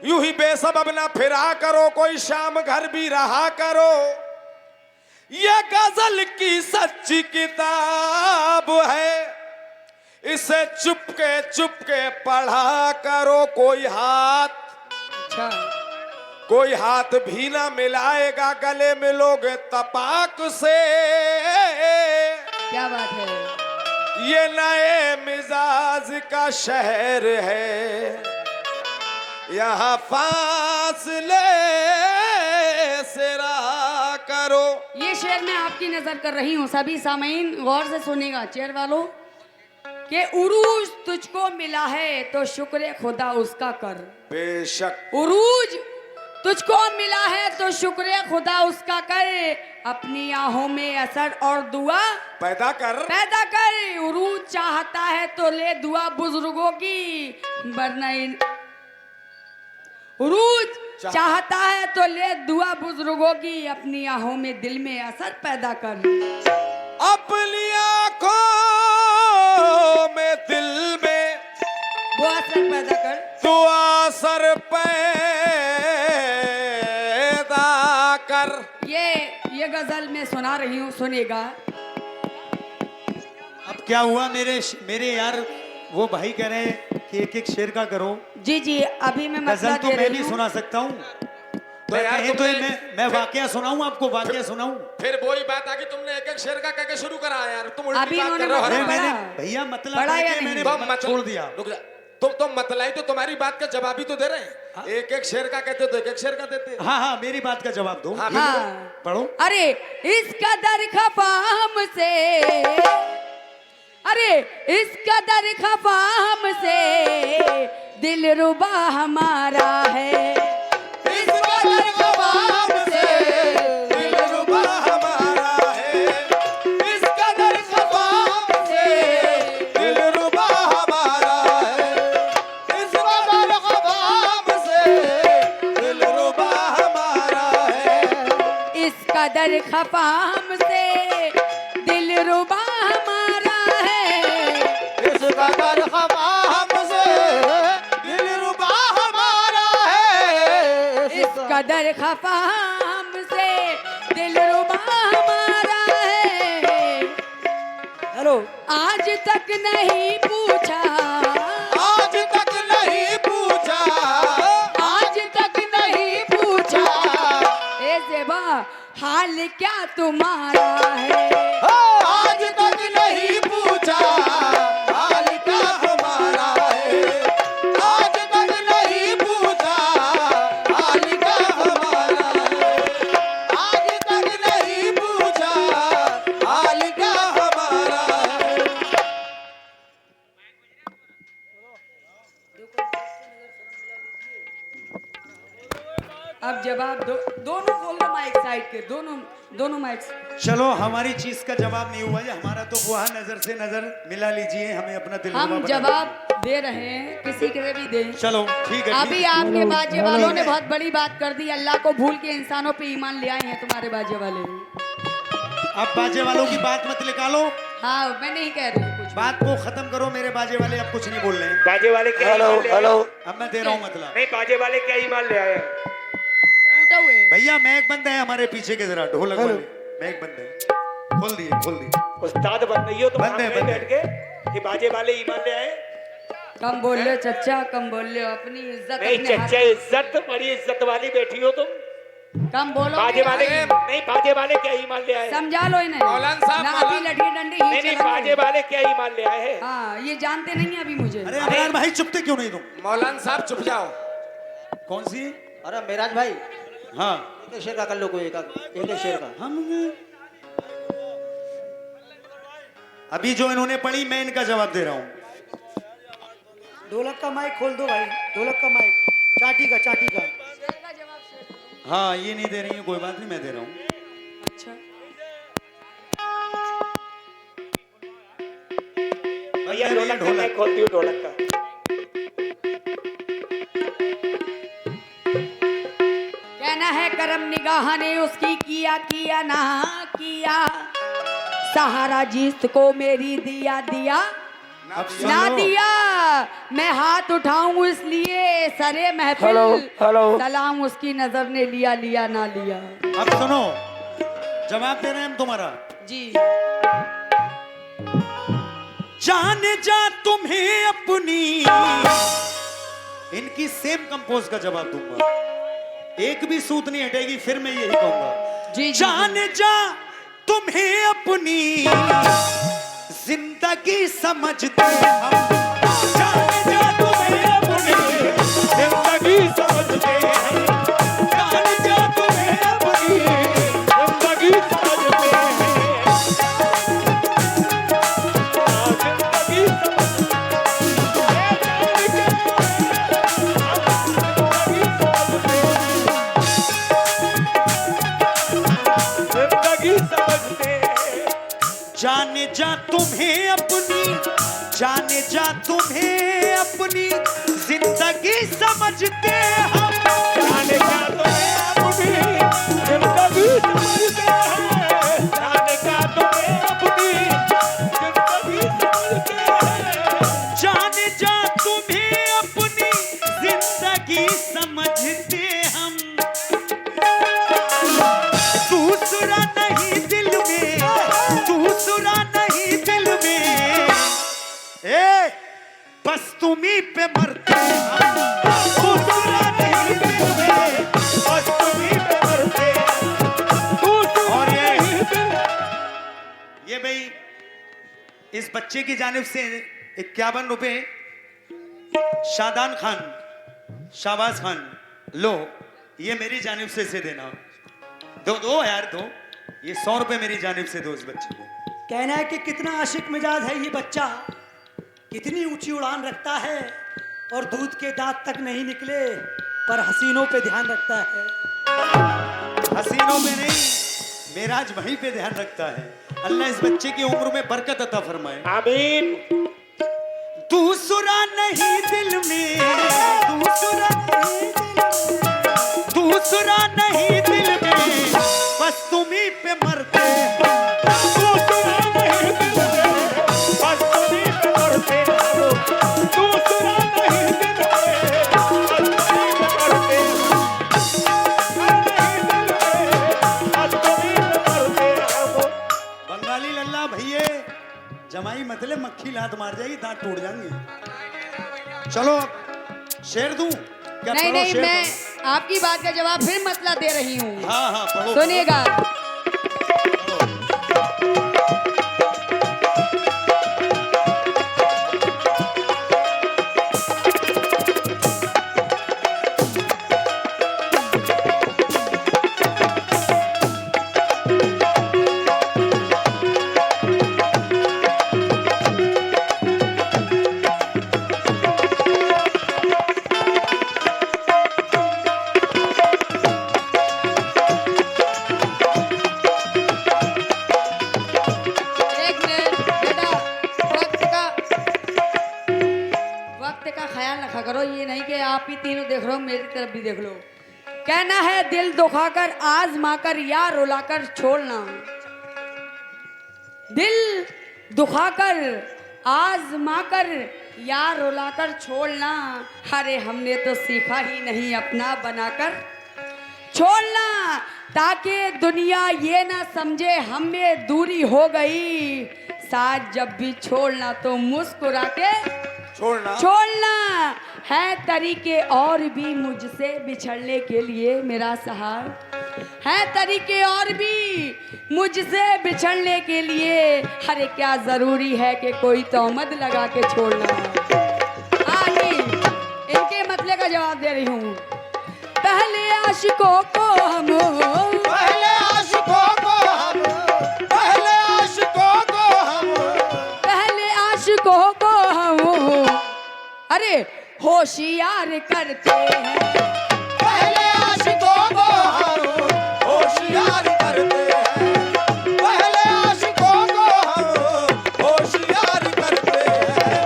यूं ही बेसबब ना फिरा करो, कोई शाम घर भी रहा करो। ये गजल की सच्ची किताब है, इसे चुपके चुपके पढ़ा करो। कोई हाथ भी ना मिलाएगा, गले मिलोगे तपाक से। क्या बात है। ये नए मिजाज का शहर है, यहाँ फासले से रहा करो। ये शेर मैं आपकी नजर कर रही हूँ, सभी सामीन गौर से सुनेगा। चेयर वालों के उरूज तुझको मिला है तो शुक्र खुदा उसका कर। बेशक उरूज तुझको मिला है तो शुक्र खुदा उसका कर। अपनी आहों में असर और दुआ पैदा कर। उरूज चाहता है तो ले दुआ बुजुर्गों की, वरना उरूज चाहता है तो ले दुआ बुजुर्गों की। अपनी आहों में दिल में असर पैदा कर। अपनी आंखों में दिल में वो असर पैदा कर। तू असर पैदा कर। ये गजल मैं सुना रही हूँ, सुनेगा। अब क्या हुआ मेरे यार, वो भाई कह रहे हैं कि एक एक शेर का करो। जी जी, अभी मैं गजल मसला तो दे मैं रही भी हूँ। सुना सकता हूँ। तो यार तो मैं वाकया सुनाऊं आपको, वाकया सुनाऊं। फिर वही बात आ कि तुमने एक एक शेर का कहके शुरू करा यार। तुम उल्टी अभी बात कर उन्होंने रहे हो। मतलब अरे मैंने पढ़ा। भैया मतलब पढ़ा या करके नहीं? मैंने छोड़ दिया। रुक जा। तुम मतलाई तो तुम्हारी बात का जवाब ही तो दे रहे हैं। एक एक शेर का कहते हो तो एक एक शेर का देते। हाँ हाँ, मेरी बात का जवाब दो। हाँ, हाँ। पढ़ो। अरे इस कदर खफा हमसे, अरे इस कदर खफा हमसे दिल रुबा हमारा है। इस कदर खफा हमसे दिल रुबा हमारा है। इस कदर खफा हमसे दिल रुबा हमारा है। इस कदर खफा हमसे दिल रुबा हमारा है। इस कदर खफा हमसे दिल रुबा हमारा है। इस कदर खफा हमसे दिल रुबा हमारा है। इस कदर खफा हमसे दिल रुबा हमारा है। हेलो, आज तक नहीं पूछा, आज तक नहीं पूछा, आज तक नहीं पूछा ए ज़ेबा हाल क्या तुम्हारा है। आज तक नहीं पूछा हाल क्या हमारा है। आज तक नहीं पूछा हाल क्या हमारा है। आज तक नहीं पूछा हाल क्या हमारा है। अब जवाब दो। दोनों खोल दो माइक साइड के, दोनों माइक। चलो, हमारी चीज का जवाब नहीं हुआ है, हमारा तो वह नजर से नजर मिला लीजिए, हमें अपना दिल हम जवाब दे रहे हैं, किसी के भी दें। चलो ठीक है। अभी आपके बाजे वालों ने बहुत बड़ी बात कर दी। अल्लाह को भूल के इंसानों पे ईमान ले आए हैं तुम्हारे बाजे वाले। अब बाजे वालों की बात मत निकालो, हाँ, मैं नहीं कह रही हूँ कुछ। बात को खत्म करो। मेरे बाजे वाले अब कुछ नहीं बोल रहे हैं। बाजे वाले क्या हेलो ईमान ले आए? हेलो। अब मैं दे रहा हूँ मतलब। नहीं, बाजे वाले क्या ईमान ले आए हैं? टूटे हुए। भैया मैक बंद है हमारे पीछे के, जरा ढोलक वाले मैक बंद है। खोल दिए। उस्ताद बन रही हो तो बंद है, बंद है। बैठ के कि बाजे वाले ईमान ले आए। कम बोल ले चच्चा, कम बोल ले। अपनी इज्जत नहीं अपने हाथ- चच्चा, इज्जत बड़ी इज्जत वाली बैठी हो तुम। कम बोलो। बाजे वाले नहीं, बाजे वाले क्या ईमान ले आए? समझा लो इन्हें। मौलाना साहब, ना अभी मौलाना- लठी डंडे नहीं ही नहीं, चलाओ। बाजे वाले क्या ईमान ले आए हैं? हाँ, ये जानते नहीं है अभी मुझे। अरे अमरान भाई चुपते क्यों नहीं तुम? मौलाना साहब चुप जाओ। कौन सी? अरे मेराज भाई, हाँ, एक शेर का कर लो, कोई एक शेर का। हम अभी जो इन्होंने पढ़ी मैं इनका जवाब दे रहा हूँ। ढोलक का माइक खोल दो भाई, ढोलक का माइक। चाटी का। हाँ, ये नहीं दे रही है, कोई बात नहीं, मैं दे रहा हूँ। अच्छा, भैया ढोलक का मैं खोलती हूँ, ढोलक का। कहना है करम निगाह ने उसकी किया ना किया। सहारा जिसको मेरी दिया अब सुन ना लो। दिया मैं हाथ उठाऊं इसलिए सरे हेलो, महफिल हेलो। सलाम उसकी नजर ने लिया लिया ना लिया। अब सुनो, जवाब दे रहे हैं हम तुम्हारा। जी जाने जा तुम्हें अपनी, इनकी सेम कंपोज का जवाब दूंगा, एक भी सूत नहीं हटेगी, फिर मैं यही कहूंगा। जी जाने जा तुम्हें अपनी जिंदगी समझते हम, जाने जा तुम्हें अपनी जिंदगी समझते हैं, जाने जा तुम्हें अपनी जिंदगी समझते हैं, जाने जा तुम्हें अपनी, जाने जा तुम्हें अपनी जिंदगी समझते हम, जाने जा तुम्हें अपनी जिंदगी समझते हैं, जाने जा तुम्हें अपनी जिंदगी समझते हैं, जाने जा तुम्हें अपनी जिंदगी समझते हम, दूसरा नहीं दिल में, दूसरा नहीं दिल में, ए बस तुम्ही पे मरते हम, दूसरा नहीं दिल में, बस तुम्ही पे मरते हम। और ये भाई इस बच्चे की जानिब से 51 रुपए शादान खान, शाबाज खान, लो ये मेरी जानिब से इसे देना, दो यार दो, ये 100 रुपए मेरी जानिब से दो इस बच्चे को। कहना है कि कितना आशिक मिजाज है ये बच्चा, कितनी ऊंची उड़ान रखता है और दूध के दांत तक नहीं निकले पर हसीनों पे ध्यान रखता है। हसीनों पे नहीं, मेराज वहीं पे ध्यान रखता है। अल्लाह इस बच्चे की उम्र में बरकत अता फरमाए। आमीन। दूसरा नहीं दिल में, दूसरा नहीं दिल में, दूसरा नहीं दिल में, बस तुम्ही पे मरते हैं। दूसरा नहीं दिल में, बस तुम्ही पे मरते हैं। दूसरा नहीं दिल में, बस तुम्ही पे मरते हैं। बंगाली लल्ला भैया जमाई मतलब मक्खी लात मार जाएगी, दांत टूट जाएंगे। चलो अब शेर दूं क्या? नहीं पढ़ो नहीं, शेर मैं पढ़ो। आपकी बात का जवाब फिर मतला दे रही हूँ। हाँ हाँ पढ़ो। सुनिएगा। एक मिनट बेटा, वक्त का ख्याल रखा करो, ये नहीं कि आप ही तीनों देख रहे हो, मेरी तरफ भी देख लो। कहना है दिल दुखाकर आजमाकर या रुलाकर छोड़ना, दिल दुखाकर आजमाकर या रुलाकर छोड़ना, अरे हमने तो सीखा ही नहीं अपना बनाकर छोड़ना, ताकि दुनिया ये ना समझे हमें दूरी हो गई, साथ जब भी छोड़ना तो मुस्कुरा के छोड़ना है तरीके और भी मुझसे बिछड़ने के लिए मेरा सहार है, तरीके और भी मुझसे बिछड़ने के लिए, अरे क्या जरूरी है कि कोई तोहमत लगा के छोड़ना। आगे इनके मतले का जवाब दे रही हूँ। पहले आशिकों को हम, पहले आशिकों को हम, पहले आशिकों को हम, पहले आशिकों को हम, अरे होशियार करते हैं, पहले आशिकों को हम होशियार करते हैं, पहले आशिकों को हम होशियार करते हैं,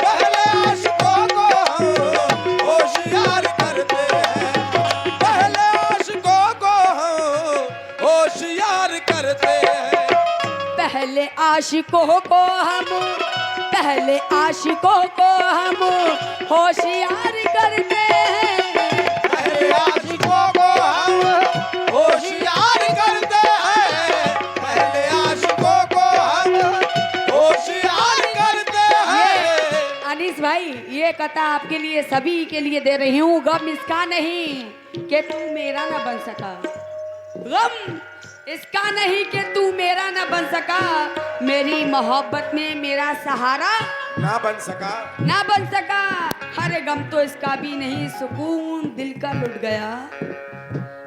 पहले आशिकों को हम होशियार करते हैं, पहले आशिकों को हम होशियार करते हैं, पहले आशिकों को हम, पहले आशिकों को हम होशियार करते हैं, पहले आशिकों को हम होशियार करते हैं, पहले आशिकों को हम होशियार करते हैं। अनीस भाई, ये कथा आपके लिए, सभी के लिए दे रही हूँ। गम इसका नहीं कि तू मेरा ना बन सका, गम इसका नहीं कि तू मेरा ना बन सका, मेरी मोहब्बत में मेरा सहारा ना बन सका, ना बन सका। अरे गम तो इसका भी नहीं, सुकून दिल का लुट गया,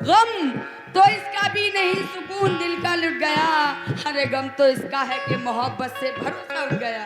गम तो इसका भी नहीं, सुकून दिल का लुट गया। अरे गम तो इसका है कि मोहब्बत से भरोसा उठ गया।